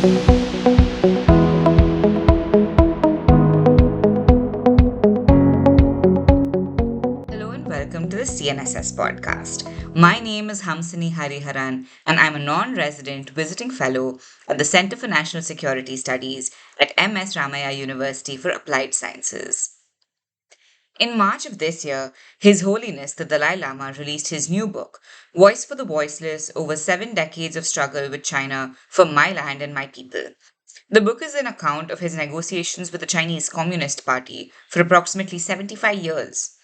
Hello and welcome to the CNSS Podcast. My name is Hamsini Hariharan, and I'm a non resident visiting fellow at the Center for National Security Studies at MS Ramaya University for Applied Sciences. In March of this year, His Holiness the Dalai Lama released his new book, Voice for the Voiceless: Over 7 Decades of Struggle with China for My Land and My People. The book is an account of his negotiations with the Chinese Communist Party for approximately 75 years.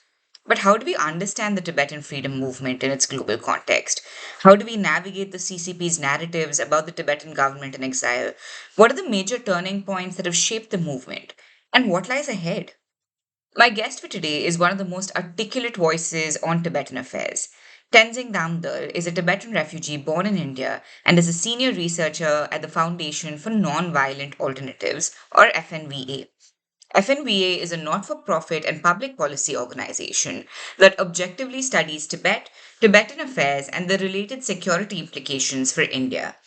But how do we understand the Tibetan freedom movement in its global context? How do we navigate the CCP's narratives about the Tibetan government in exile? What are the major turning points that have shaped the movement? And what lies ahead? My guest for today is one of the most articulate voices on Tibetan affairs. Tenzing Damdul is a Tibetan refugee born in India and is a senior researcher at the Foundation for Nonviolent Alternatives, or FNVA. FNVA is a not for profit and public policy organization that objectively studies Tibet, Tibetan affairs, and the related security implications for India.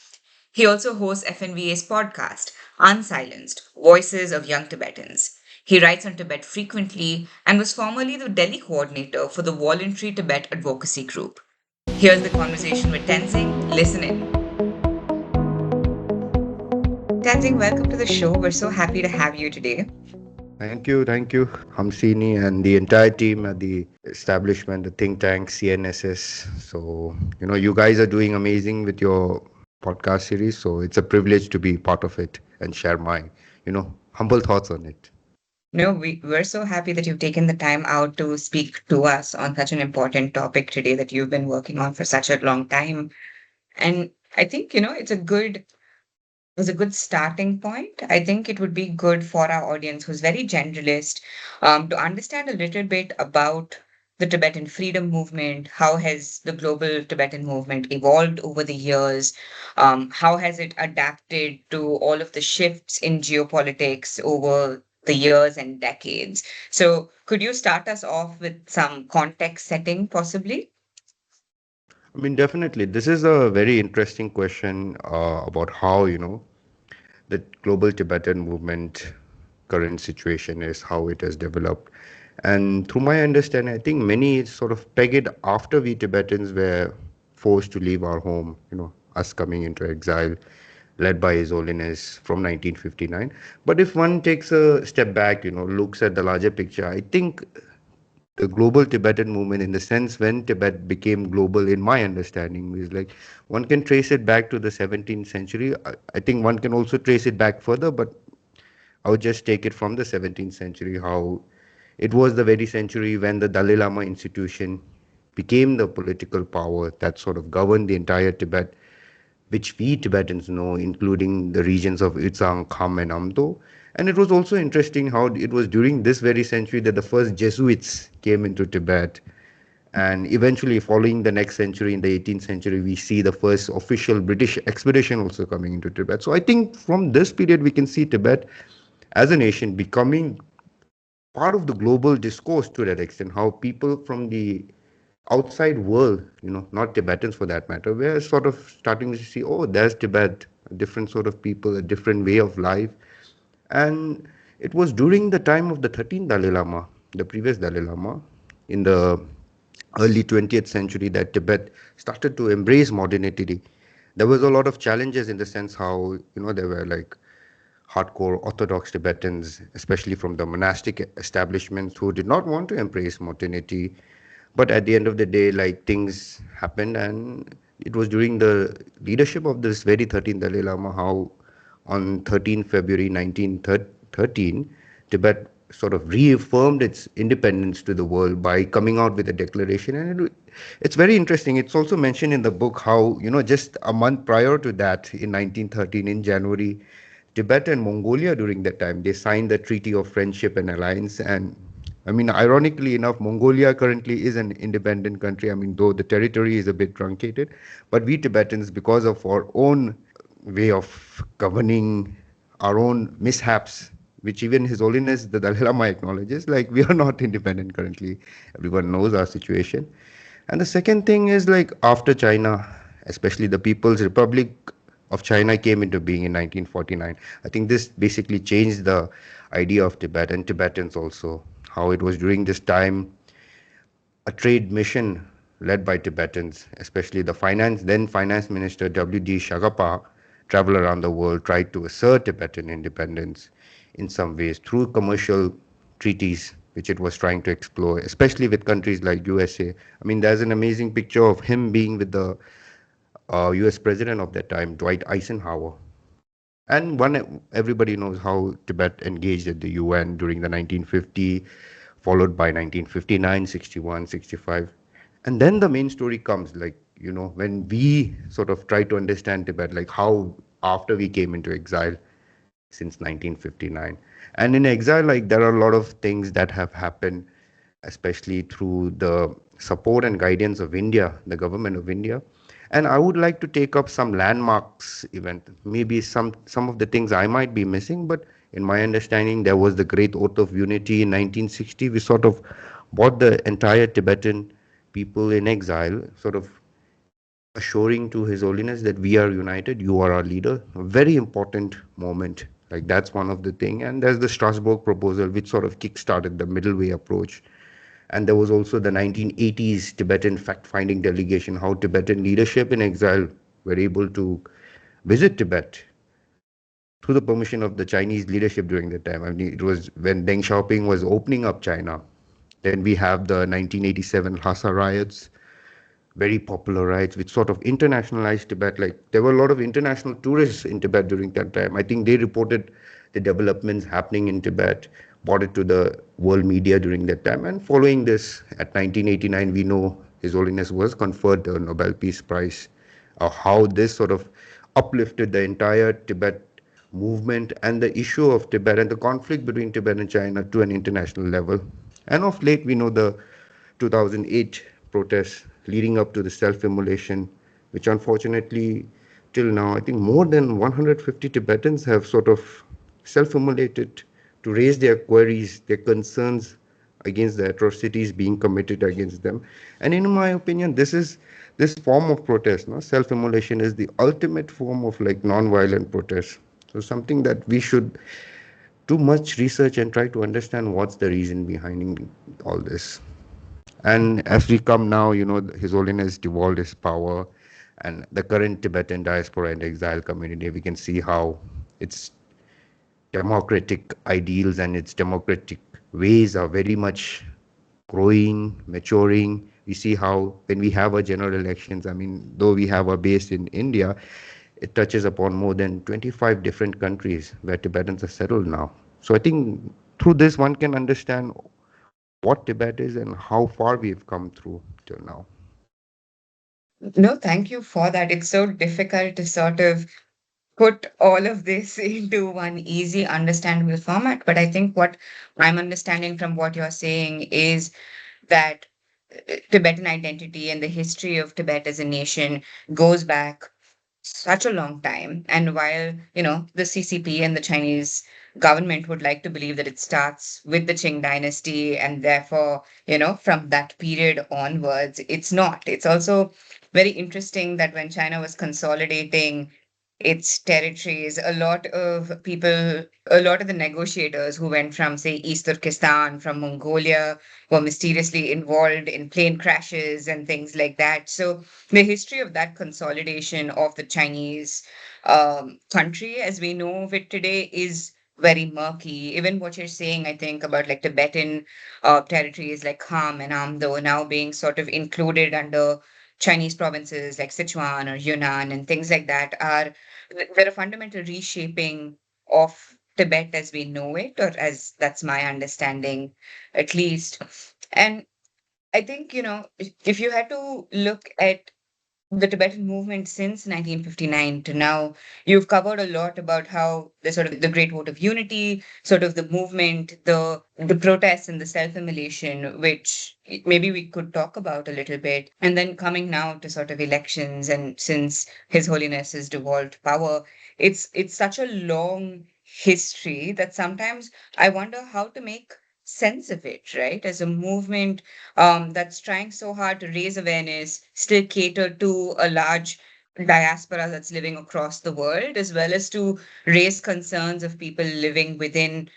He also hosts FNVA's podcast, Unsilenced Voices of Young Tibetans. He writes on Tibet frequently and was formerly the Delhi coordinator for the Voluntary Tibet Advocacy Group. Here's the conversation with Tenzing. Listen in. Tenzing, welcome to the show. We're so happy to have you today. Thank you, Hamsini, and the entire team at the establishment, the think tank, CNSS. So, you guys are doing amazing with your podcast series. So, it's a privilege to be part of it and share my, humble thoughts on it. No, we're so happy that you've taken the time out to speak to us on such an important topic today that you've been working on for such a long time. And I think, it's a good starting point. I think it would be good for our audience who's very generalist to understand a little bit about the Tibetan freedom movement. How has the global Tibetan movement evolved over the years? How has it adapted to all of the shifts in geopolitics over the years and decades? So, could you start us off with some context setting, possibly? I mean, definitely, this is a very interesting question about how, the global Tibetan movement current situation is, how it has developed. And through my understanding, I think many sort of peg it after we Tibetans were forced to leave our home, us coming into exile, led by His Holiness from 1959. But if one takes a step back, looks at the larger picture, I think the global Tibetan movement, in the sense when Tibet became global, in my understanding, is like one can trace it back to the 17th century. I think one can also trace it back further, but I would just take it from the 17th century, how it was the very century when the Dalai Lama institution became the political power that sort of governed the entire Tibet, which we Tibetans know, including the regions of Itzang, Kham, and Amdo. And it was also interesting how it was during this very century that the first Jesuits came into Tibet. And eventually, following the next century, in the 18th century, we see the first official British expedition also coming into Tibet. So I think from this period, we can see Tibet as a nation becoming part of the global discourse to that extent, how people from the outside world, not Tibetans for that matter, we're sort of starting to see, oh, there's Tibet, a different sort of people, a different way of life. And it was during the time of the 13th Dalai Lama, the previous Dalai Lama, in the early 20th century, that Tibet started to embrace modernity. There was a lot of challenges in the sense how, there were like hardcore Orthodox Tibetans, especially from the monastic establishments, who did not want to embrace modernity. But at the end of the day, like, things happened, and it was during the leadership of this very 13th Dalai Lama how on 13 February 1913, Tibet sort of reaffirmed its independence to the world by coming out with a declaration. And it's very interesting. It's also mentioned in the book how, just a month prior to that, in 1913, in January, Tibet and Mongolia during that time, they signed the Treaty of Friendship and Alliance. And I mean, ironically enough, Mongolia currently is an independent country. I mean, though the territory is a bit truncated, but we Tibetans, because of our own way of governing, our own mishaps, which even His Holiness the Dalai Lama acknowledges, like, we are not independent currently. Everyone knows our situation. And the second thing is, like, after China, especially the People's Republic of China came into being in 1949. I think this basically changed the idea of Tibet and Tibetans also. How it was during this time a trade mission led by Tibetans, especially the then finance minister W.D. Shagapa, traveled around the world, tried to assert Tibetan independence in some ways through commercial treaties, which it was trying to explore, especially with countries like USA. I mean, there's an amazing picture of him being with the US president of that time, Dwight Eisenhower. And everybody knows how Tibet engaged at the UN during the 1950, followed by 1959, 61, 65. And then the main story comes, like, when we sort of try to understand Tibet, like how after we came into exile since 1959. And in exile, like, there are a lot of things that have happened, especially through the support and guidance of India, the government of India. And I would like to take up some landmarks event, maybe some of the things I might be missing, but in my understanding, there was the Great Oath of Unity in 1960. We sort of brought the entire Tibetan people in exile, sort of assuring to His Holiness that we are united, you are our leader. A very important moment. Like, that's one of the thing. And there's the Strasbourg proposal, which sort of kick-started the middle way approach. And there was also the 1980s Tibetan fact-finding delegation, how Tibetan leadership in exile were able to visit Tibet through the permission of the Chinese leadership during that time. I mean, it was when Deng Xiaoping was opening up China. Then we have the 1987 Lhasa riots, very popular riots, which sort of internationalized Tibet. Like, there were a lot of international tourists in Tibet during that time. I think they reported the developments happening in Tibet, brought it to the world media during that time. And following this, at 1989, we know His Holiness was conferred the Nobel Peace Prize. How this sort of uplifted the entire Tibet movement and the issue of Tibet and the conflict between Tibet and China to an international level. And of late, we know the 2008 protests leading up to the self-immolation, which unfortunately, till now, I think more than 150 Tibetans have sort of self-immolated to raise their queries, their concerns against the atrocities being committed against them. And in my opinion, this form of protest, no, self-immolation is the ultimate form of like non-violent protest. So something that we should do much research and try to understand what's the reason behind all this. And as we come now, His Holiness devolved his power, and the current Tibetan diaspora and exile community, we can see how its democratic ideals and its democratic ways are very much growing, maturing. We see how when we have our general elections, I mean, though we have a base in India, it touches upon more than 25 different countries where Tibetans are settled now. So I think through this, one can understand what Tibet is and how far we've come through till now. No, thank you for that. It's so difficult to sort of put all of this into one easy, understandable format. But I think what I'm understanding from what you're saying is that Tibetan identity and the history of Tibet as a nation goes back such a long time. And while, the CCP and the Chinese government would like to believe that it starts with the Qing dynasty and therefore, from that period onwards, it's not. It's also very interesting that when China was consolidating its territories, a lot of the negotiators who went from, say, East Turkestan, from Mongolia, were mysteriously involved in plane crashes and things like that. So the history of that consolidation of the Chinese country, as we know of it today, is very murky. Even what you're saying, I think, about like Tibetan territories like Kham and Amdo now being sort of included under Chinese provinces like Sichuan or Yunnan and things like that they're a fundamental reshaping of Tibet as we know it, or as that's my understanding, at least. And I think, if you had to look at the Tibetan movement since 1959 to now, you've covered a lot about how the sort of the Great Vote of Unity, sort of the movement, the protests and the self-immolation, which maybe we could talk about a little bit. And then coming now to sort of elections, and since His Holiness has devolved power, it's such a long history that sometimes I wonder how to make sense of it, right? As a movement that's trying so hard to raise awareness, still cater to a large diaspora that's living across the world, as well as to raise concerns of people living within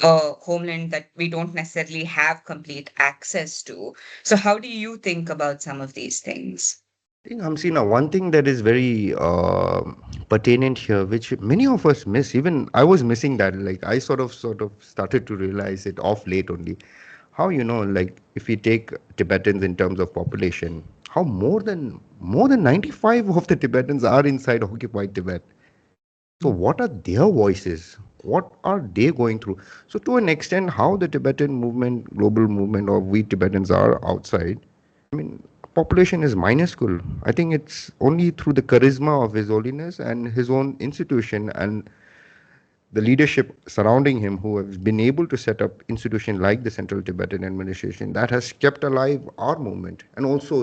a homeland that we don't necessarily have complete access to. So, how do you think about some of these things? I think Hamsina, one thing that is very pertinent here, which many of us miss, even I was missing that. Like I sort of started to realize it off late only. How like if we take Tibetans in terms of population, how more than 95 of the Tibetans are inside occupied Tibet. So what are their voices? What are they going through? So to an extent, how the Tibetan movement, global movement, or we Tibetans are outside. I mean, population is minuscule. I think it's only through the charisma of His Holiness and his own institution and the leadership surrounding him who has been able to set up institutions like the Central Tibetan Administration that has kept alive our movement. And also,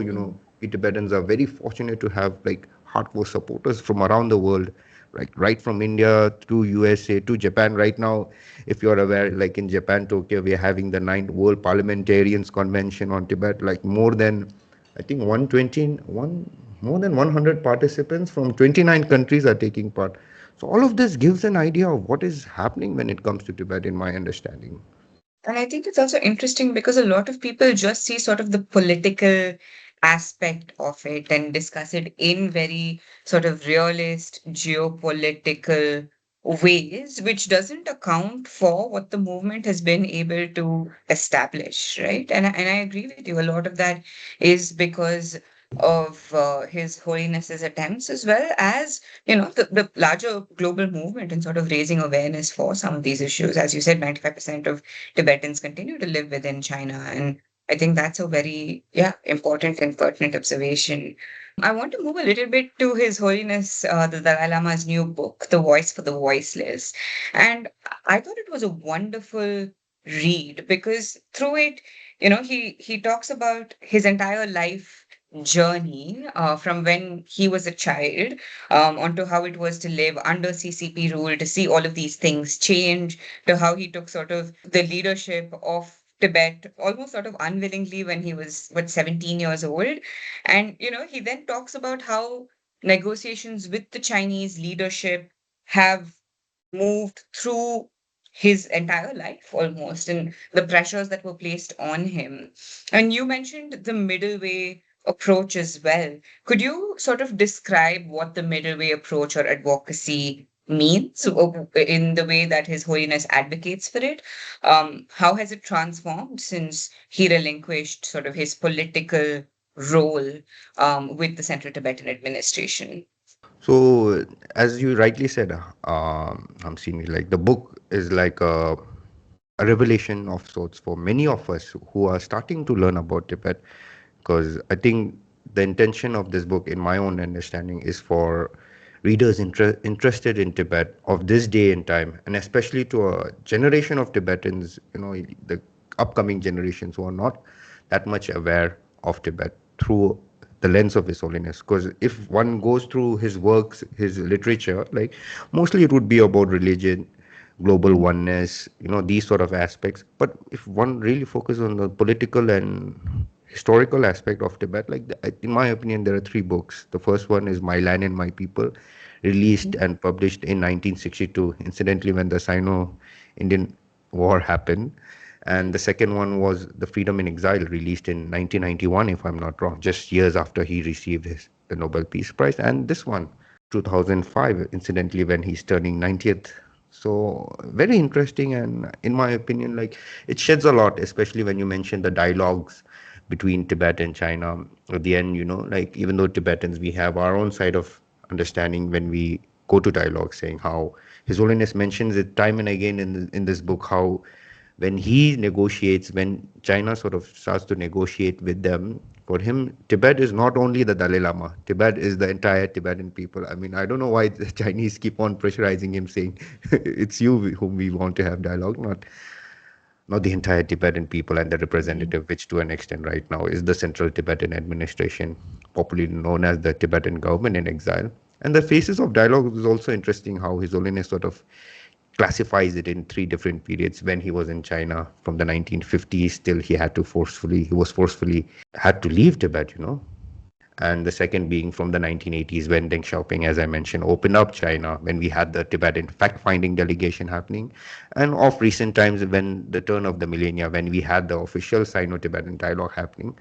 we Tibetans are very fortunate to have like hardcore supporters from around the world, like right from India to USA to Japan. Right now, if you're aware, like in Japan, Tokyo, we are having the ninth World Parliamentarians Convention on Tibet, like more than I think 121, more than 100 participants from 29 countries are taking part. So all of this gives an idea of what is happening when it comes to Tibet, in my understanding. And I think it's also interesting because a lot of people just see sort of the political aspect of it and discuss it in very sort of realist geopolitical ways, which doesn't account for what the movement has been able to establish, right? And I agree with you. A lot of that is because of His Holiness's attempts, as well as the larger global movement and sort of raising awareness for some of these issues. As you said, 95% of Tibetans continue to live within China. And I think that's a very, yeah, important and pertinent observation. I want to move a little bit to His Holiness, the Dalai Lama's new book, The Voice for the Voiceless. And I thought it was a wonderful read because through it, he talks about his entire life journey from when he was a child onto how it was to live under CCP rule, to see all of these things change, to how he took sort of the leadership of Tibet almost sort of unwillingly when he was, 17 years old. And, he then talks about how negotiations with the Chinese leadership have moved through his entire life almost, and the pressures that were placed on him. And you mentioned the middle way approach as well. Could you sort of describe what the middle way approach or advocacy means in the way that His Holiness advocates for it? How has it transformed since he relinquished sort of his political role with the Central Tibetan administration? So, as you rightly said, Hamsini, like the book is like a revelation of sorts for many of us who are starting to learn about Tibet. Because I think the intention of this book, in my own understanding, is for readers interested in Tibet of this day and time, and especially to a generation of Tibetans, the upcoming generations who are not that much aware of Tibet through the lens of His Holiness. Because if one goes through his works, his literature, like mostly it would be about religion, global oneness, these sort of aspects. But if one really focuses on the political and historical aspect of Tibet, like in my opinion, there are three books. The first one is My Land and My People, released and published in 1962, incidentally when the Sino-Indian War happened. And the second one was The Freedom in Exile, released in 1991, if I'm not wrong, just years after he received the Nobel Peace Prize. And this one, 2005, incidentally, when he's turning 90th. So very interesting, and in my opinion, like it sheds a lot, especially when you mention the dialogues between Tibet and China. At the end, like even though Tibetans, we have our own side of understanding when we go to dialogue, saying how His Holiness mentions it time and again in this book, how when he negotiates, when China sort of starts to negotiate with them, for him, Tibet is not only the Dalai Lama. Tibet is the entire Tibetan people. I mean, I don't know why the Chinese keep on pressurizing him, saying, it's you whom we want to have dialogue, not the entire Tibetan people, and the representative, which to an extent right now is the Central Tibetan Administration, popularly known as the Tibetan government in exile. And the phases of dialogue is also interesting, how His Holiness sort of classifies it in three different periods. When he was in China from the 1950s till he was forcefully had to leave Tibet, and the second being from the 1980s when Deng Xiaoping, as I mentioned, opened up China, when we had the Tibetan fact-finding delegation happening, and of recent times when the turn of the millennia, when we had the official Sino-Tibetan dialogue happening.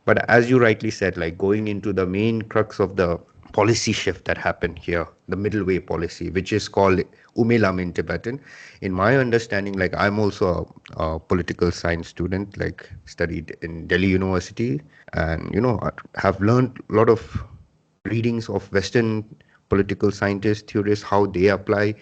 But as you rightly said, like going into the main crux of the policy shift that happened here, the middle way policy, which is called Umelam in Tibetan. In my understanding, like I'm also a political science student, like studied in Delhi University, and have learned a lot of readings of Western political scientists, theorists, how they apply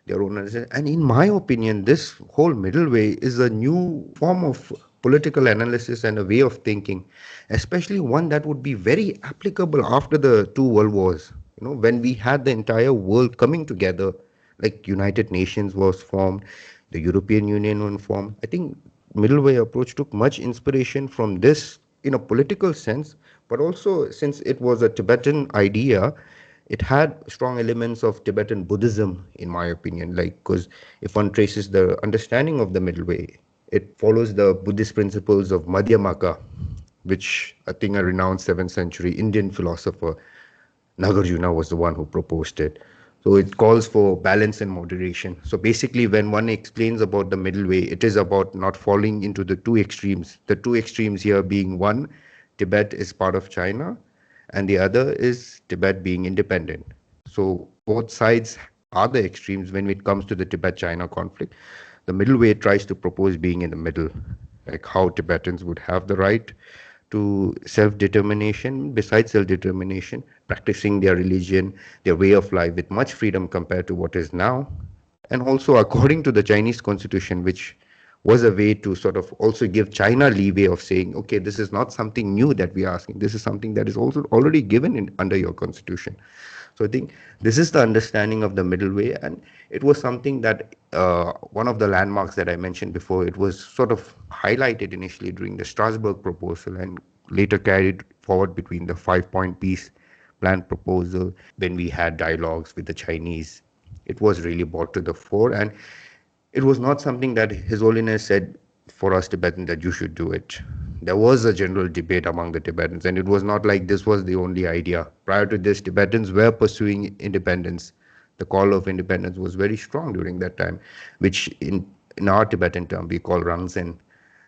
their own understanding. And in my opinion, this whole middle way is a new form of political analysis and a way of thinking, especially one that would be very applicable after the two world wars. When we had the entire world coming together, like United Nations was formed, the European Union was formed. I think middle way approach took much inspiration from this in a political sense, but also since it was a Tibetan idea, it had strong elements of Tibetan Buddhism, in my opinion. Like, because if one traces the understanding of the middle way, it follows the Buddhist principles of Madhyamaka, which I think a renowned 7th century Indian philosopher Nagarjuna was the one who proposed it. So it calls for balance and moderation. So basically, when one explains about the middle way, it is about not falling into the two extremes. The two extremes here being one, Tibet is part of China, and the other is Tibet being independent. So both sides are the extremes when it comes to the Tibet-China conflict. The middle way tries to propose being in the middle, like how Tibetans would have the right to self-determination, besides self-determination, practicing their religion, their way of life with much freedom compared to what is now. And also, according to the Chinese constitution, which was a way to sort of also give China leeway of saying, okay, this is not something new that we are asking. This is something that is also already given under your constitution. So I think this is the understanding of the middle way, and it was something that one of the landmarks that I mentioned before. It was sort of highlighted initially during the Strasbourg proposal, and later carried forward between the 5-point peace plan proposal when we had dialogues with the Chinese. It was really brought to the fore, and it was not something that His Holiness said for us Tibetans that you should do it. There was a general debate among the Tibetans, and it was not like this was the only idea. Prior to this, Tibetans were pursuing independence. The call of independence was very strong during that time, which in our Tibetan term we call Rangsen.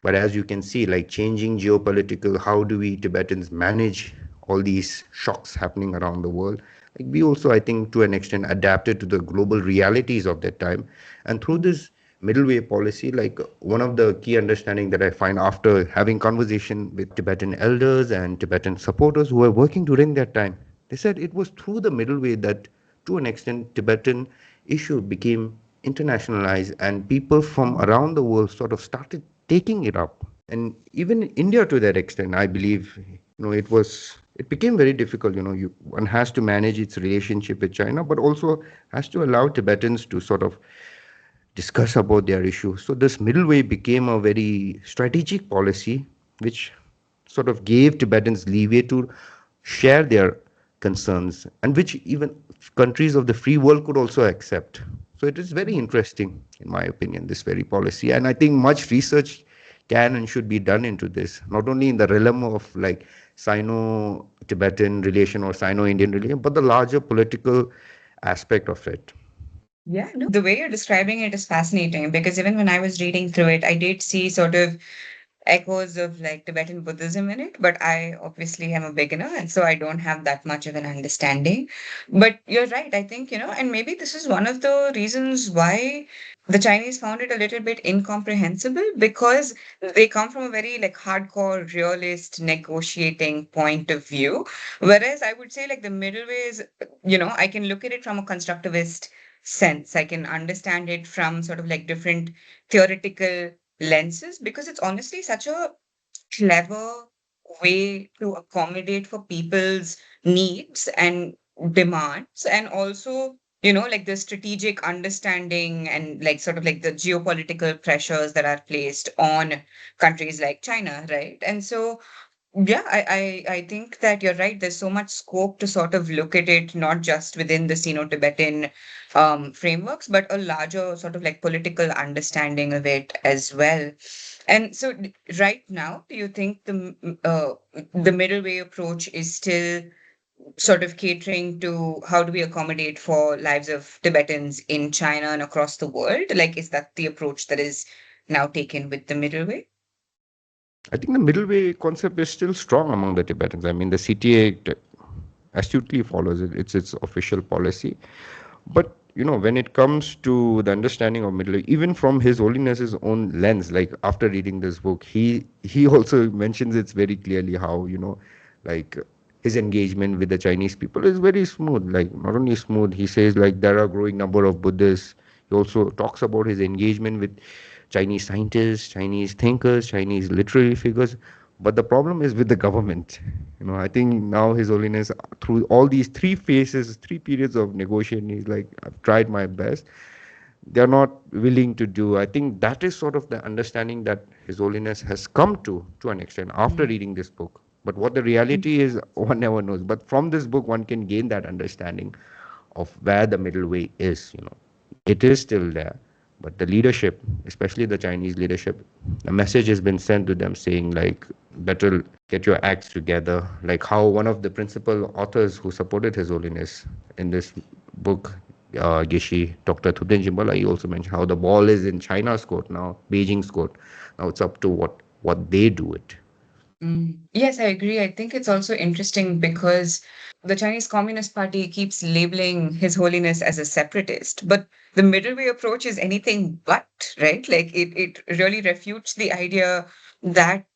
But as you can see, like changing geopolitical, how do we Tibetans manage all these shocks happening around the world? Like we also, I think, to an extent, adapted to the global realities of that time. And through this middle way policy, like one of the key understanding that I find after having conversation with Tibetan elders and Tibetan supporters who were working during that time, they said it was through the middle way that, to an extent, Tibetan issue became internationalized and people from around the world sort of started taking it up. And even India, to that extent, I believe, it became very difficult. One has to manage its relationship with China, but also has to allow Tibetans to sort of discuss about their issues. So this middle way became a very strategic policy, which sort of gave Tibetans leeway to share their concerns, and which even countries of the free world could also accept. So it is very interesting, in my opinion, this very policy. And I think much research can and should be done into this, not only in the realm of like Sino-Tibetan relation or Sino-Indian relation, but the larger political aspect of it. Yeah, no, the way you're describing it is fascinating because even when I was reading through it, I did see sort of echoes of like Tibetan Buddhism in it, but I obviously am a beginner and so I don't have that much of an understanding. But you're right, I think, and maybe this is one of the reasons why the Chinese found it a little bit incomprehensible because they come from a very like hardcore realist negotiating point of view. Whereas I would say like the middle way is, I can look at it from a constructivist sense. I can understand it from sort of like different theoretical lenses because it's honestly such a clever way to accommodate for people's needs and demands and also like the strategic understanding and like sort of like the geopolitical pressures that are placed on countries like China, right? And so Yeah, I think that you're right. There's so much scope to sort of look at it, not just within the Sino-Tibetan frameworks, but a larger sort of like political understanding of it as well. And so, right now, do you think the middle way approach is still sort of catering to how do we accommodate for lives of Tibetans in China and across the world? Like, is that the approach that is now taken with the middle way? I think the middle way concept is still strong among the Tibetans. I mean, the CTA astutely follows it. It's its official policy. But when it comes to the understanding of middle, even from His Holiness's own lens, like after reading this book, he also mentions it very clearly how like his engagement with the Chinese people is very smooth. Like not only smooth, he says like there are a growing number of Buddhists. He also talks about his engagement with Chinese scientists, Chinese thinkers, Chinese literary figures. But the problem is with the government. I think now His Holiness, through all these three phases, three periods of negotiation, he's like, I've tried my best. They're not willing to do. I think that is sort of the understanding that His Holiness has come to an extent after reading this book. But what the reality is, one never knows. But from this book, one can gain that understanding of where the middle way is. It is still there, but the leadership, especially the Chinese leadership, a message has been sent to them saying like, better get your acts together. Like how one of the principal authors who supported His Holiness in this book, Gishi, Dr. Thubten Jimbala, he also mentioned how the ball is in China's court now, Beijing's court. Now it's up to what they do it. Yes, I agree. I think it's also interesting because the Chinese Communist Party keeps labeling His Holiness as a separatist, but the middle way approach is anything but, right? Like it really refutes the idea that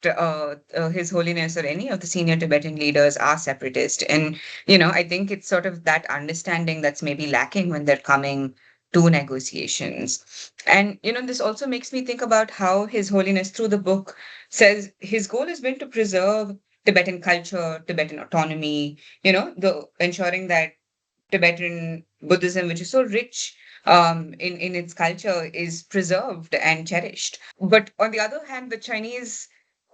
His Holiness or any of the senior Tibetan leaders are separatist. And, I think it's sort of that understanding that's maybe lacking when they're coming to negotiations. And, this also makes me think about how His Holiness, through the book, says his goal has been to preserve Tibetan culture, Tibetan autonomy, the ensuring that Tibetan Buddhism, which is so rich in its culture, is preserved and cherished. But on the other hand, the Chinese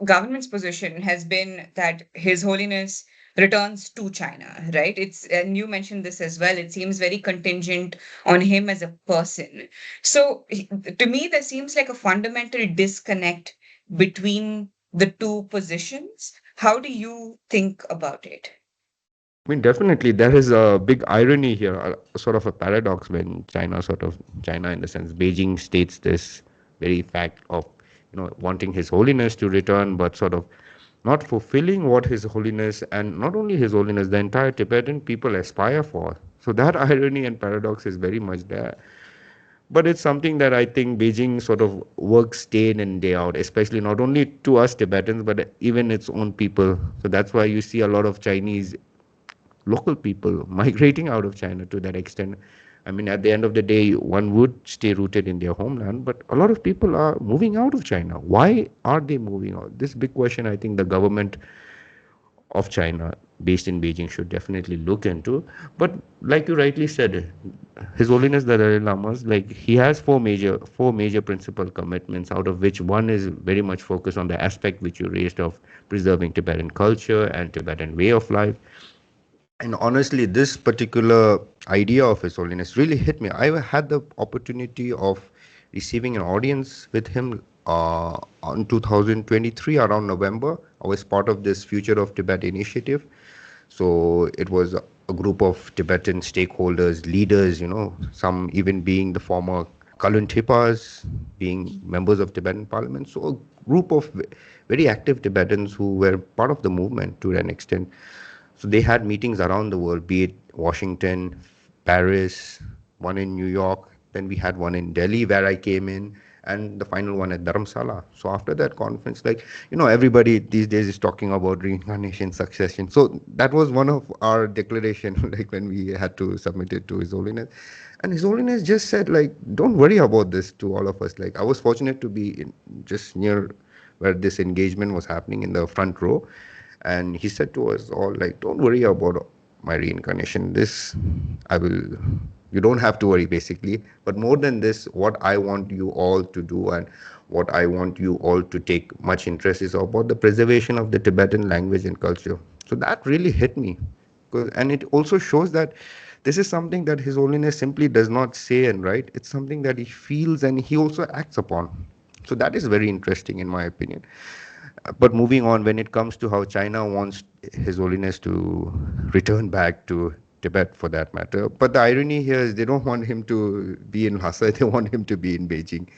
government's position has been that His Holiness returns to China, right? And you mentioned this as well. It seems very contingent on him as a person. So to me, there seems like a fundamental disconnect between the two positions. How do you think about it? I mean, definitely, there is a big irony here, sort of a paradox when China, in the sense, Beijing states this very fact of, wanting His Holiness to return, but sort of not fulfilling what His Holiness, and not only His Holiness, the entire Tibetan people aspire for. So that irony and paradox is very much there. But it's something that I think Beijing sort of works day in and day out, especially not only to us Tibetans, but even its own people. So that's why you see a lot of Chinese local people migrating out of China to that extent. I mean, at the end of the day, one would stay rooted in their homeland, but a lot of people are moving out of China. Why are they moving out? This big question I think the government of China, based in Beijing, should definitely look into. But like you rightly said, His Holiness the Dalai Lama's, like he has four major principal commitments, out of which one is very much focused on the aspect which you raised of preserving Tibetan culture and Tibetan way of life. And honestly, this particular idea of His Holiness really hit me. I had the opportunity of receiving an audience with him on 2023 around November. I was part of this Future of Tibet initiative. So it was a group of Tibetan stakeholders, leaders, some even being the former Kalun Thipas, being members of Tibetan parliament. So a group of very active Tibetans who were part of the movement to an extent. So they had meetings around the world, be it Washington, Paris, one in New York. Then we had one in Delhi where I came in, and the final one at Dharamsala. So after that conference, like, everybody these days is talking about reincarnation, succession. So that was one of our declaration, like when we had to submit it to His Holiness. And His Holiness just said, like, don't worry about this to all of us. Like, I was fortunate to be just near where this engagement was happening in the front row. And he said to us all, like, don't worry about my reincarnation. This I will You don't have to worry, basically. But more than this, what I want you all to do and what I want you all to take much interest is about the preservation of the Tibetan language and culture. So that really hit me. And it also shows that this is something that His Holiness simply does not say and write. It's something that he feels and he also acts upon. So that is very interesting, in my opinion. But moving on, when it comes to how China wants His Holiness to return back to Tibet, for that matter. But the irony here is they don't want him to be in Lhasa; they want him to be in Beijing.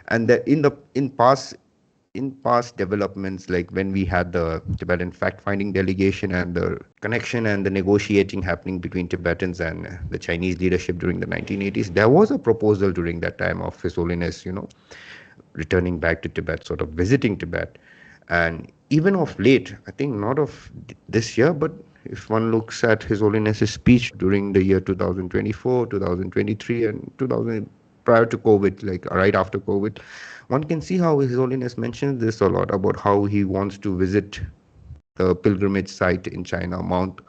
And in past developments, like when we had the Tibetan fact-finding delegation and the connection and the negotiating happening between Tibetans and the Chinese leadership during the 1980s, there was a proposal during that time of His Holiness, returning back to Tibet, sort of visiting Tibet. And even of late, I think not of this year, but if one looks at His Holiness's speech during the year 2024, 2023, and 2000, prior to COVID, like right after COVID, one can see how His Holiness mentions this a lot about how he wants to visit the pilgrimage site in China, Mount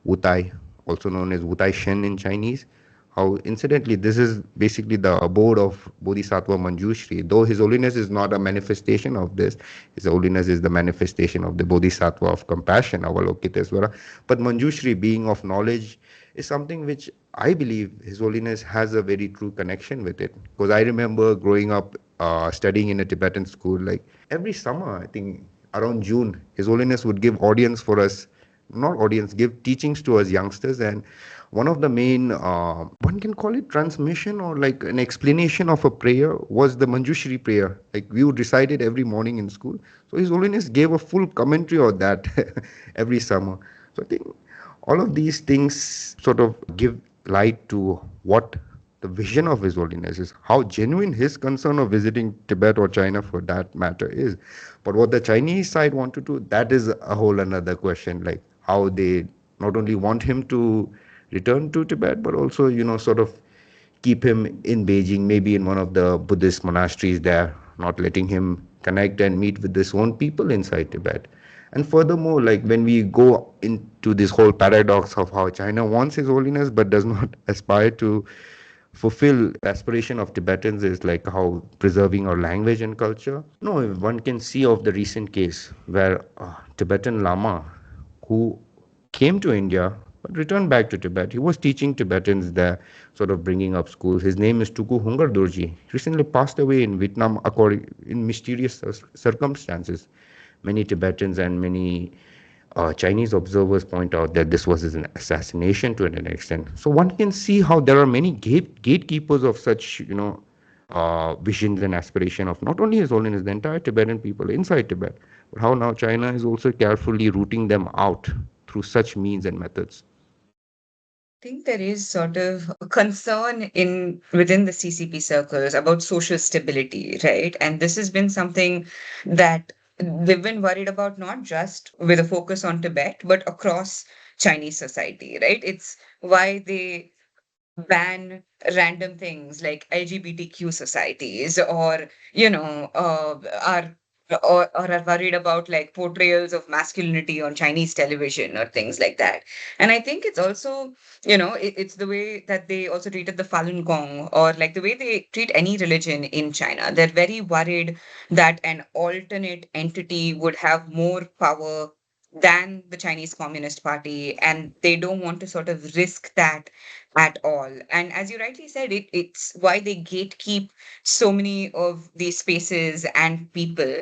Wutai, also known as Wutai Shen in Chinese. How, incidentally, this is basically the abode of Bodhisattva Manjushri. Though His Holiness is not a manifestation of this, His Holiness is the manifestation of the Bodhisattva of compassion, Avalokitesvara. But Manjushri, being of knowledge, is something which I believe His Holiness has a very true connection with it. Because I remember growing up studying in a Tibetan school, like every summer, I think around June, His Holiness would give audience for us, not audience, give teachings to us youngsters. And one of the main, one can call it transmission or like an explanation of a prayer, was the Manjushri prayer. Like we would recite it every morning in school. So His Holiness gave a full commentary on that every summer. So I think all of these things sort of give light to what the vision of His Holiness is, how genuine his concern of visiting Tibet or China for that matter is. But what the Chinese side want to do, that is a whole another question, like how they not only want him to return to Tibet, but also, sort of keep him in Beijing, maybe in one of the Buddhist monasteries there, not letting him connect and meet with his own people inside Tibet. And furthermore, like when we go into this whole paradox of how China wants His Holiness but does not aspire to fulfill aspiration of Tibetans, is like how preserving our language and culture. No, one can see of the recent case where a Tibetan Lama who came to India but returned back to Tibet. He was teaching Tibetans there, sort of bringing up schools. His name is Tuku Hungar Dorji. He recently passed away in Vietnam according in mysterious circumstances. Many Tibetans and many Chinese observers point out that this was an assassination to an extent. So one can see how there are many gatekeepers of such, visions and aspiration of not only His Holiness, the entire Tibetan people inside Tibet, but how now China is also carefully rooting them out through such means and methods. Think there is sort of a concern in within the CCP circles about social stability, right? And this has been something that they've been worried about not just with a focus on Tibet, but across Chinese society, right? It's why they ban random things like LGBTQ societies, or are or are worried about like portrayals of masculinity on Chinese television or things like that. And I think it's also, it's the way that they also treated the Falun Gong, or like the way they treat any religion in China. They're very worried that an alternate entity would have more power than the Chinese Communist Party, and they don't want to sort of risk that at all. And as you rightly said, it's why they gatekeep so many of these spaces and people,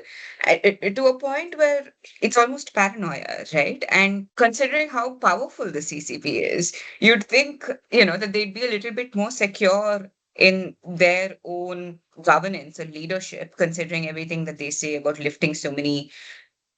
to a point where it's almost paranoia, right? And considering how powerful the CCP is, you'd think, that they'd be a little bit more secure in their own governance and leadership, considering everything that they say about lifting so many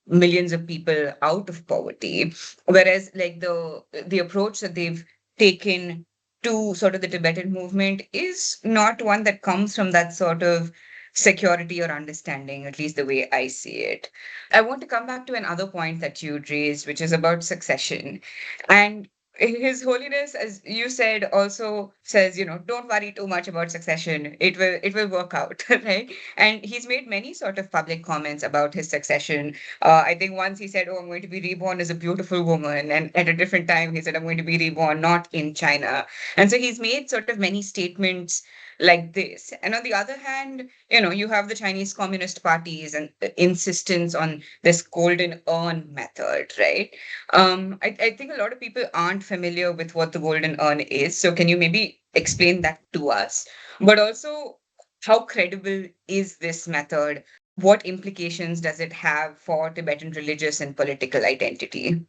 millions of people out of poverty. Whereas like the approach that they've taken to sort of the Tibetan movement is not one that comes from that sort of security or understanding, at least the way I see it. I want to come back to another point that you raised, which is about succession. And His Holiness, as you said, also says, don't worry too much about succession. It will work out, right? And he's made many sort of public comments about his succession. I think once he said, "Oh, I'm going to be reborn as a beautiful woman," and at a different time he said, "I'm going to be reborn not in China." And so he's made sort of many statements like this. And on the other hand, you have the Chinese Communist parties and insistence on this golden urn method, right? I think a lot of people aren't familiar with what the golden urn is. So can you maybe explain that to us? But also, how credible is this method? What implications does it have for Tibetan religious and political identity?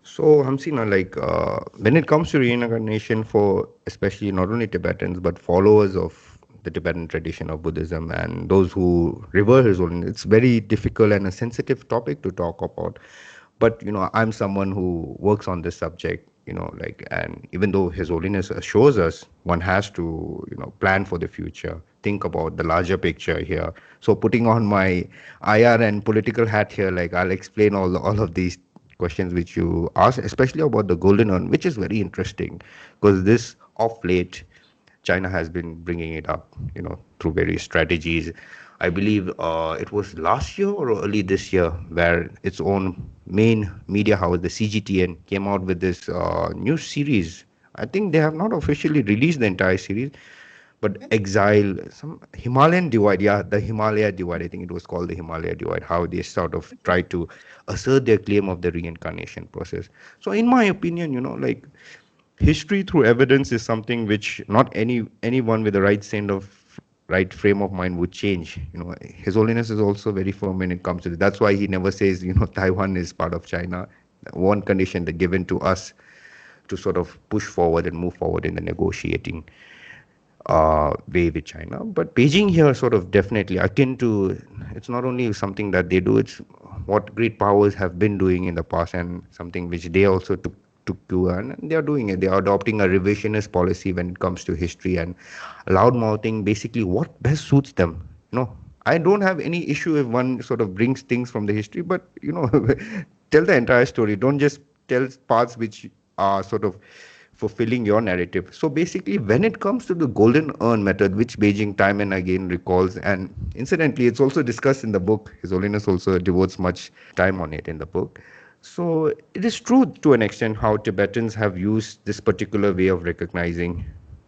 So, Hamsina, like when it comes to reincarnation for especially not only Tibetans but followers of the Tibetan tradition of Buddhism and those who revere His Holiness, it's very difficult and a sensitive topic to talk about. But I'm someone who works on this subject. Like, and even though His Holiness assures us one has to plan for the future, think about the larger picture here. So, putting on my IR and political hat here, like I'll explain all of these questions which you asked, especially about the golden urn, which is very interesting because this of late China has been bringing it up, through various strategies. I believe it was last year or early this year where its own main media house, the CGTN, came out with this new series. I think they have not officially released the entire series, but Exile, some Himalayan divide, yeah, the Himalaya divide. I think it was called the Himalaya divide. How they sort of try to assert their claim of the reincarnation process. So, in my opinion, like history through evidence is something which not anyone with the right frame of mind would change. His Holiness is also very firm when it comes to this. That's why he never says Taiwan is part of China. One condition that given to us to sort of push forward and move forward in the negotiating way with China. But Beijing here sort of definitely akin to, it's not only something that they do, it's what great powers have been doing in the past and something which they also took to, and they are doing it. They are adopting a revisionist policy when it comes to history and loud mouthing basically what best suits them. I don't have any issue if one sort of brings things from the history, but tell the entire story. Don't just tell parts which are sort of fulfilling your narrative. So basically, when it comes to the golden urn method, which Beijing time and again recalls, and incidentally, it's also discussed in the book. His Holiness also devotes much time on it in the book. So it is true to an extent how Tibetans have used this particular way of recognizing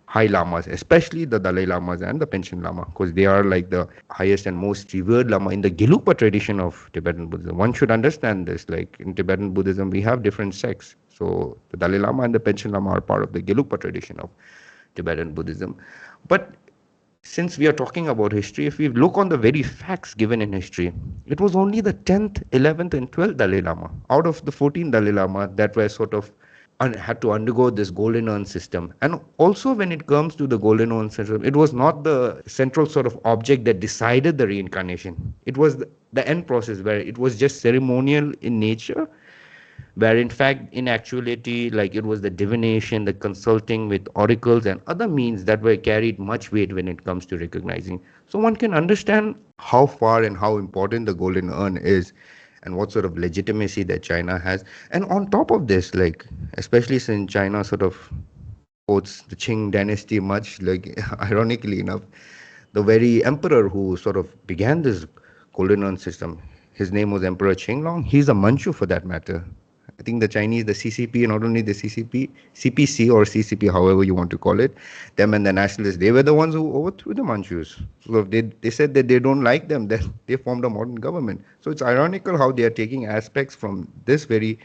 high lamas, especially the Dalai Lamas and the Panchen Lama, because they are like the highest and most revered Lama in the Gelugpa tradition of Tibetan Buddhism. One should understand this. Like in Tibetan Buddhism, we have different sects. So the Dalai Lama and the Panchen Lama are part of the Gelugpa tradition of Tibetan Buddhism. But since we are talking about history, if we look on the very facts given in history, it was only the 10th, 11th, and 12th Dalai Lama out of the 14 Dalai Lama that were sort of had to undergo this golden urn system. And also, when it comes to the golden urn system, it was not the central sort of object that decided the reincarnation. It was the end process where it was just ceremonial in nature, where in fact in actuality like it was the divination, the consulting with oracles and other means that were carried much weight when it comes to recognizing. So one can understand how far and how important the golden urn is and what sort of legitimacy that China has. And on top of this, like especially since China sort of quotes the Qing dynasty much, like ironically enough, the very emperor who sort of began this golden urn system, his name was Emperor Qinglong. He's a Manchu for that matter. I think the Chinese, the CCP, not only the CCP, CPC or CCP, however you want to call it, them and the nationalists, they were the ones who overthrew the Manchus. So if they said that they don't like them, then they formed a modern government. So it's ironical how they are taking aspects from this very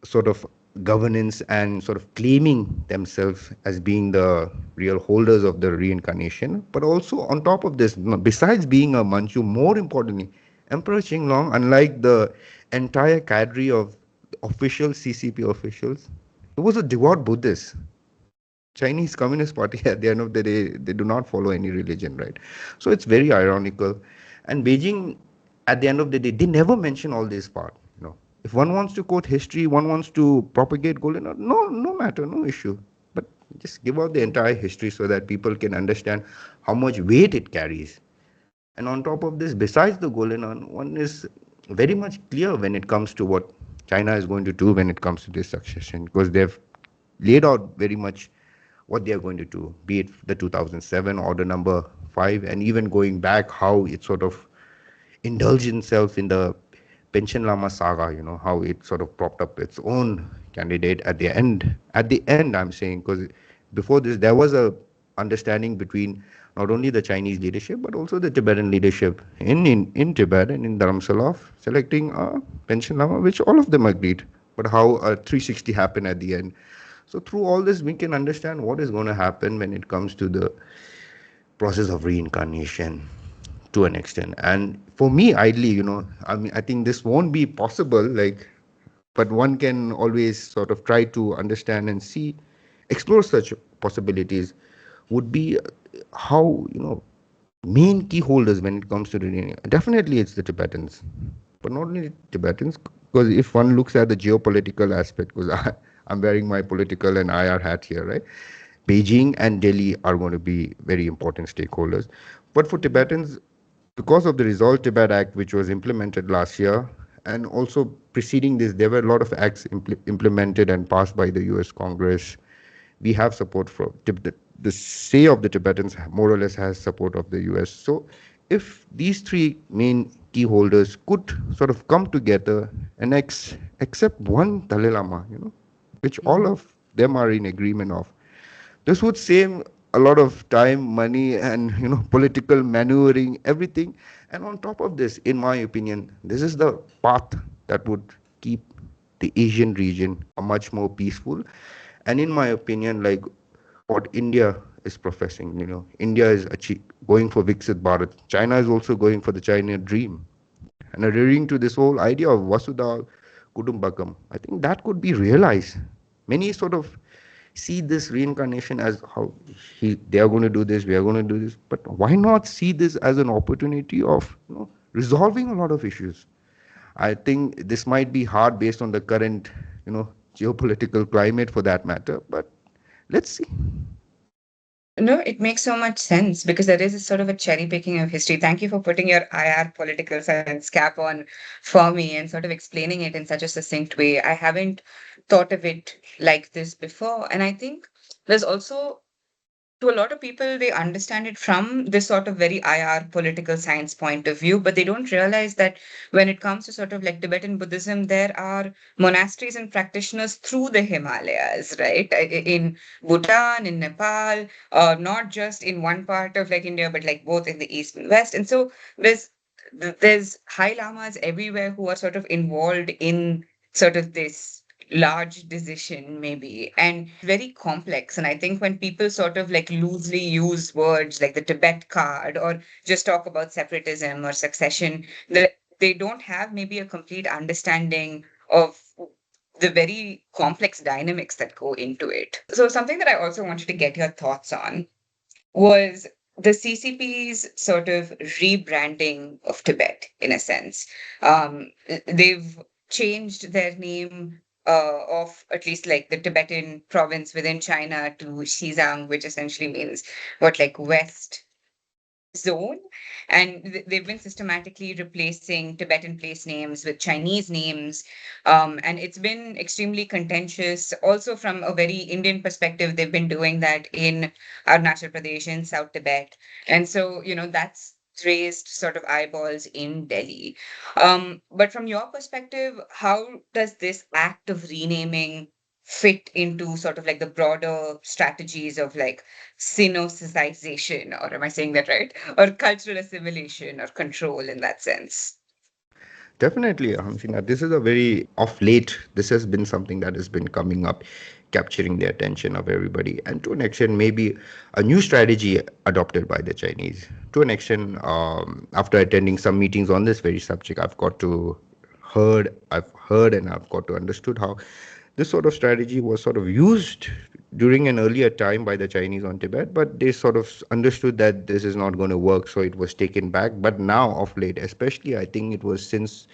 sort of governance and sort of claiming themselves as being the real holders of the reincarnation. But also on top of this, besides being a Manchu, more importantly, Emperor Qinglong, unlike the entire cadre of official CCP officials, he was a devout Buddhist. Chinese Communist Party, at the end of the day, they do not follow any religion, right? So it's very ironical. And Beijing, at the end of the day, they never mention all this part. If one wants to quote history, one wants to propagate golden, no matter, no issue. But just give out the entire history so that people can understand how much weight it carries. And on top of this, besides the golden urn, one is very much clear when it comes to what China is going to do when it comes to this succession, because they've laid out very much what they are going to do, be it the 2007 order number 5, and even going back how it sort of indulged itself in the Pension Lama saga, how it sort of propped up its own candidate at the end. At the end, I'm saying, because before this, there was a understanding between not only the Chinese leadership, but also the Tibetan leadership in Tibet and in Dharamsala of selecting a Pension Lama, which all of them agreed. But how a 360 happened at the end. So through all this, we can understand what is going to happen when it comes to the process of reincarnation to an extent. And for me, ideally, I mean, I think this won't be possible, like, but one can always sort of try to understand and see, explore such possibilities, would be how, main key holders when it comes to the, definitely it's the Tibetans, but not only Tibetans, because if one looks at the geopolitical aspect, because I'm wearing my political and IR hat here, right? Beijing and Delhi are going to be very important stakeholders. But for Tibetans, because of the Resolve Tibet Act, which was implemented last year, and also preceding this, there were a lot of acts implemented and passed by the US Congress. We have support from the say of the Tibetans, more or less has support of the US. So if these three main key holders could sort of come together and accept one Dalai Lama, which all of them are in agreement of, this would save a lot of time, money, and political maneuvering, everything. And on top of this, in my opinion, this is the path that would keep the Asian region a much more peaceful. And in my opinion, like what India is professing, India is going for Viksit Bharat. China is also going for the China dream, and adhering to this whole idea of Vasudha Kutumbakam. I think that could be realized. Many sort of see this reincarnation as how they are going to do this, we are going to do this. But why not see this as an opportunity of resolving a lot of issues? I think this might be hard based on the current, geopolitical climate for that matter. But let's see. No, it makes so much sense because there is a sort of a cherry picking of history. Thank you for putting your IR political science cap on for me and sort of explaining it in such a succinct way. I haven't thought of it like this before. And I think there's also to a lot of people, they understand it from this sort of very IR political science point of view, but they don't realize that when it comes to sort of like Tibetan Buddhism, there are monasteries and practitioners through the Himalayas, right? In Bhutan, in Nepal, not just in one part of like India, but like both in the east and west. And so there's high lamas everywhere who are sort of involved in sort of this large decision maybe and very complex. And I think when people sort of like loosely use words like the Tibet card or just talk about separatism or succession, that they don't have maybe a complete understanding of the very complex dynamics that go into it. So something that I also wanted to get your thoughts on was the CCP's sort of rebranding of Tibet, in a sense. They've changed their name of at least like the Tibetan province within China to Xizang, which essentially means what like West zone. And they've been systematically replacing Tibetan place names with Chinese names. And it's been extremely contentious. Also, from a very Indian perspective, they've been doing that in Arunachal Pradesh and South Tibet. And so, that's raised sort of eyeballs in Delhi. But from your perspective, how does this act of renaming fit into sort of like the broader strategies of like sinicization, or am I saying that right? Or cultural assimilation or control in that sense? Definitely, Hamsina. This is a very of late. This has been something that has been coming up, capturing the attention of everybody, and to an extent, maybe a new strategy adopted by the Chinese. To an extent, after attending some meetings on this very subject, I've heard, and I've got to understood how this sort of strategy was sort of used during an earlier time by the Chinese on Tibet, but they sort of understood that this is not going to work, so it was taken back. But now, of late, especially, I think it was since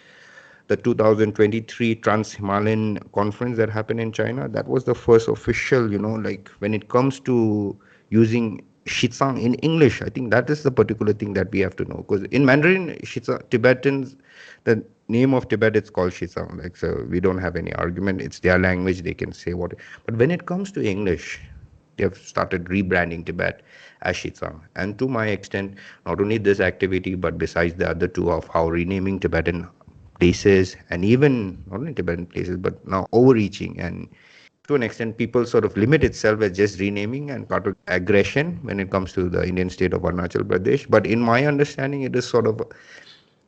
the 2023 Trans-Himalayan conference that happened in China, that was the first official, like when it comes to using Shitsang in English, I think that is the particular thing that we have to know. Because in Mandarin, Shitsang, Tibetans, the name of Tibet, it's called Shizang. Like, so we don't have any argument. It's their language. They can say what. But when it comes to English, they have started rebranding Tibet as Shizang. And to my extent, not only this activity, but besides the other two of how renaming Tibetan places and even not only Tibetan places, but now overreaching and to an extent, people sort of limit itself as just renaming and part of aggression when it comes to the Indian state of Arunachal Pradesh. But in my understanding, it is sort of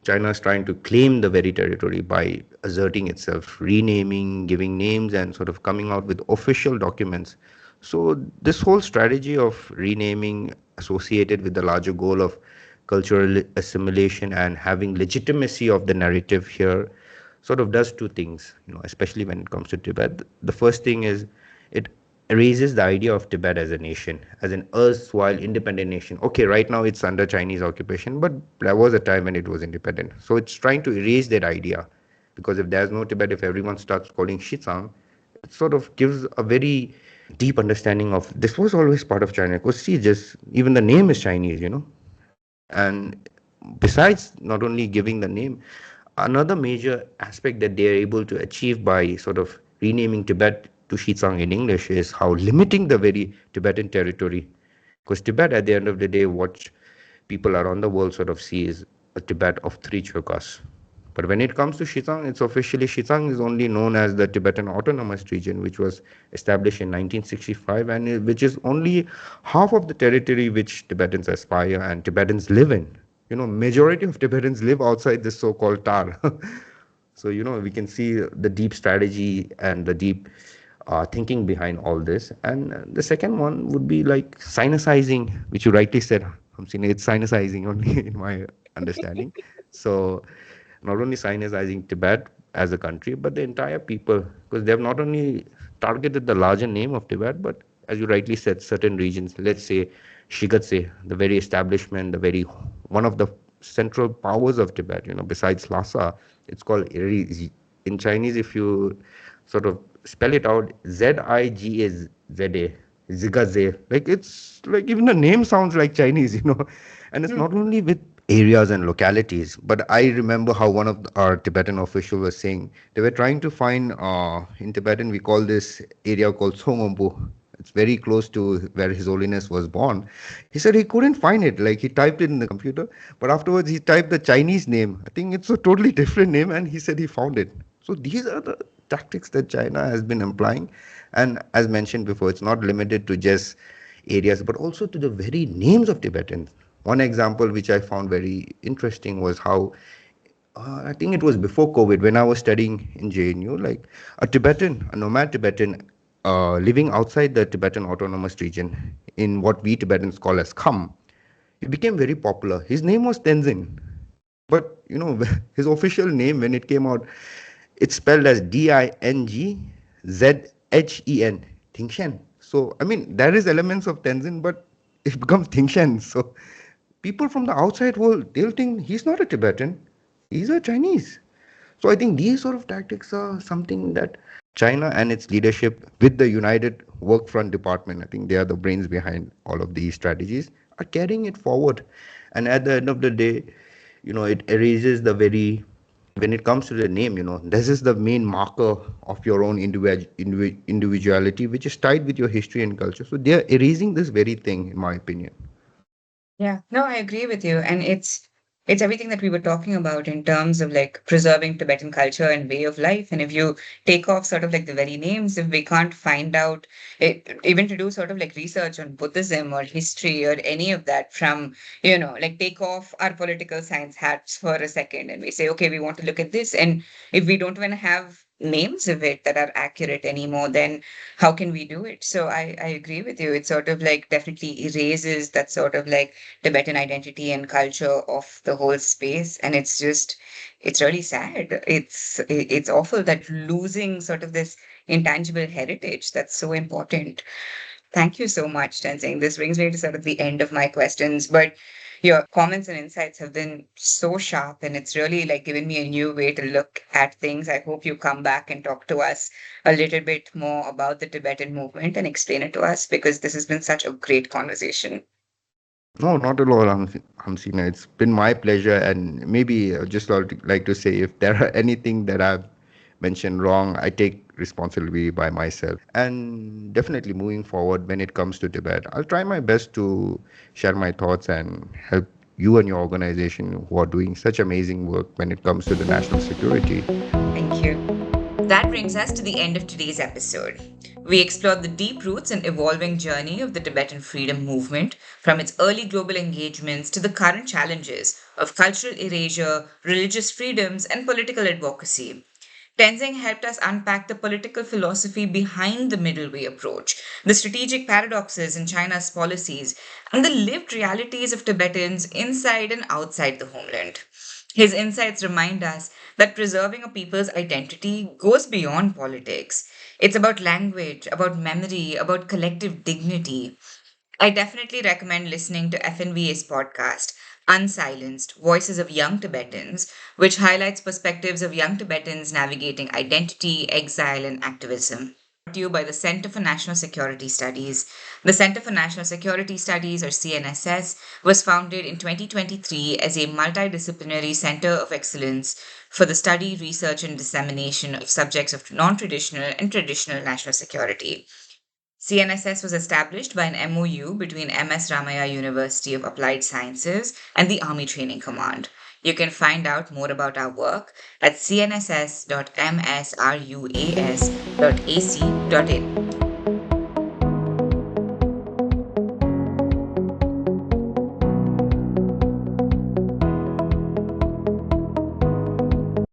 China is trying to claim the very territory by asserting itself, renaming, giving names, and sort of coming out with official documents. So, this whole strategy of renaming associated with the larger goal of cultural assimilation and having legitimacy of the narrative here sort of does two things, especially when it comes to Tibet. The first thing is it erases the idea of Tibet as a nation, as an erstwhile independent nation. Okay, right now it's under Chinese occupation, but there was a time when it was independent. So it's trying to erase that idea because if there's no Tibet, if everyone starts calling Xizang, it sort of gives a very deep understanding of this was always part of China. Because see, just even the name is Chinese. And besides not only giving the name, another major aspect that they are able to achieve by sort of renaming Tibet to Xizang in English is how limiting the very Tibetan territory. Because Tibet, at the end of the day, what people around the world sort of see is a Tibet of three churkas. But when it comes to Xizang, it's officially Xizang is only known as the Tibetan Autonomous Region, which was established in 1965 and which is only half of the territory which Tibetans aspire and Tibetans live in. Majority of Tibetans live outside this so-called Tar. So, we can see the deep strategy and the deep thinking behind all this. And the second one would be like sinicizing, which you rightly said, Hamsini, it's sinicizing only in my understanding. So, not only sinicizing Tibet as a country, but the entire people, because they have not only targeted the larger name of Tibet, but as you rightly said, certain regions, let's say Shigatse, the very establishment, the very one of the central powers of Tibet, besides Lhasa, it's called in Chinese, if you sort of spell it out, Zigazze, Zigaze. Like it's like even the name sounds like Chinese. And it's Hmm. not only with areas and localities, but I remember how one of our Tibetan officials was saying they were trying to find in Tibetan we call this area called Songompu. It's very close to where His Holiness was born. He said he couldn't find it. Like he typed it in the computer, but afterwards he typed the Chinese name. I think it's a totally different name, and he said he found it. So these are the tactics that China has been employing, and as mentioned before, it's not limited to just areas, but also to the very names of Tibetans. One example which I found very interesting was how I think it was before COVID when I was studying in JNU, like a nomad Tibetan, living outside the Tibetan Autonomous Region in what we Tibetans call as Kham. He became very popular. His name was Tenzin, but his official name when it came out, it's spelled as Dingzhen, Tingshen. So I mean there is elements of Tenzin, but it becomes Tingshen. So people from the outside world they'll think he's not a Tibetan, he's a Chinese. So I think these sort of tactics are something that China and its leadership with the United Workfront Department, I think they are the brains behind all of these strategies, are carrying it forward. And at the end of the day, it erases the very, when it comes to the name, this is the main marker of your own individuality, which is tied with your history and culture. So they are erasing this very thing, in my opinion. Yeah, no, I agree with you. And it's everything that we were talking about in terms of like preserving Tibetan culture and way of life. And if you take off sort of like the very names, if we can't find out it, even to do sort of like research on Buddhism or history or any of that from, like take off our political science hats for a second and we say, okay, we want to look at this. And if we don't even have names of it that are accurate anymore, then how can we do it? So I agree with you. It sort of like definitely erases that sort of like Tibetan identity and culture of the whole space. And it's really sad. It's awful that losing sort of this intangible heritage that's so important. Thank you so much, Tenzing. This brings me to sort of the end of my questions, but your comments and insights have been so sharp and it's really like given me a new way to look at things. I hope you come back and talk to us a little bit more about the Tibetan movement and explain it to us because this has been such a great conversation. No, not at all, Hamsina. It's been my pleasure, and maybe just like to say if there are anything that I've mentioned wrong, I take responsibility by myself. And definitely moving forward when it comes to Tibet, I'll try my best to share my thoughts and help you and your organization who are doing such amazing work when it comes to the national security. Thank you. That brings us to the end of today's episode. We explored the deep roots and evolving journey of the Tibetan freedom movement, from its early global engagements to the current challenges of cultural erasure, religious freedoms, and political advocacy. Tenzing helped us unpack the political philosophy behind the middle way approach, the strategic paradoxes in China's policies, and the lived realities of Tibetans inside and outside the homeland. His insights remind us that preserving a people's identity goes beyond politics. It's about language, about memory, about collective dignity. I definitely recommend listening to FNVA's podcast, Unsilenced Voices of Young Tibetans, which highlights perspectives of young Tibetans navigating identity, exile, and activism. To you by the Center for National Security Studies. The Center for National Security Studies, or CNSS, was founded in 2023 as a multidisciplinary center of excellence for the study, research, and dissemination of subjects of non traditional and traditional national security. CNSS was established by an MOU between MS Ramaya University of Applied Sciences and the Army Training Command. You can find out more about our work at cnss.msruas.ac.in.